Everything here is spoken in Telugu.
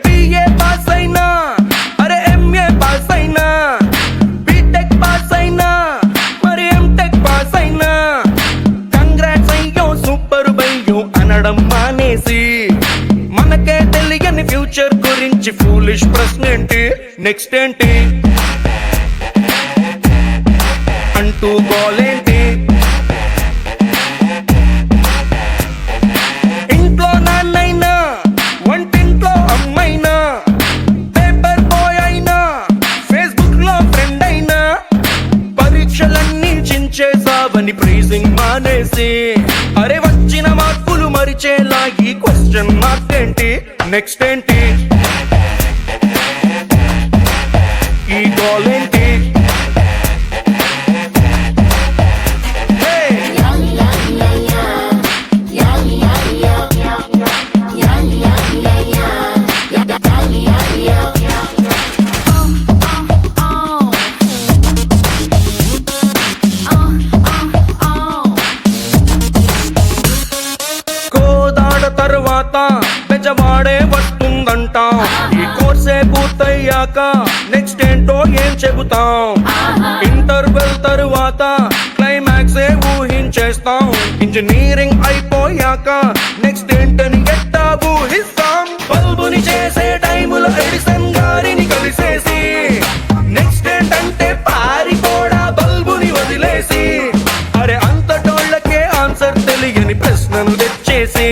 BA పాస్ అయినా, అరే MA పాస్ అయినా, బీటెక్ పాస్ అయినా, మరి MTech పాస్ అయినా, కంగ్రాట్స్ అయ్యో సూపర్ బయ్యో అనడం మానేసి మనకే తెలియని ఫ్యూచర్ గురించి ఫూలిష్ ప్రశ్న ఏంటి, నెక్స్ట్ ఏంటి అంటూ గోలేంటి. ఇంట్లో నాన్నైనా, వంటింట్లో అమ్మైనా, పేపర్ బాయ్ అయినా, ఫేస్బుక్ లో ఫ్రెండ్ అయినా, పరీక్షలన్నీ చించేసావని ప్రైజింగ్ మానేసి అరే వచ్చిన మార్కులు మరిచేలా ఈ క్వశ్చన్ మార్క్ ఏంటి, నెక్స్ట్ ఏంటి ఈ గోల్ ఏంటి. తర్వాత పెద్దవాడే వస్తుందంట, ఈ కోర్సే పూర్తయ్యాక నెక్స్ట్ ఏంటో ఏం చెబుతాం. ఇంటర్వెల్ తరువాత క్లైమాక్సే ఊహించేస్తాం. ఇంజనీరింగ్ అయిపోయాక నెక్స్ట్ ఏంటని ఎట్టా ఊహిస్తాం. బల్బుని చేసే టైములో ఎడిసన్ గారిని కలిసేసి నెక్స్ట్ ఏంటంటే పారిపోడా బల్బుని వదిలేసి అరే అంతటోళ్ళకే ఆన్సర్ తెలియని ప్రశ్నను తెచ్చేసి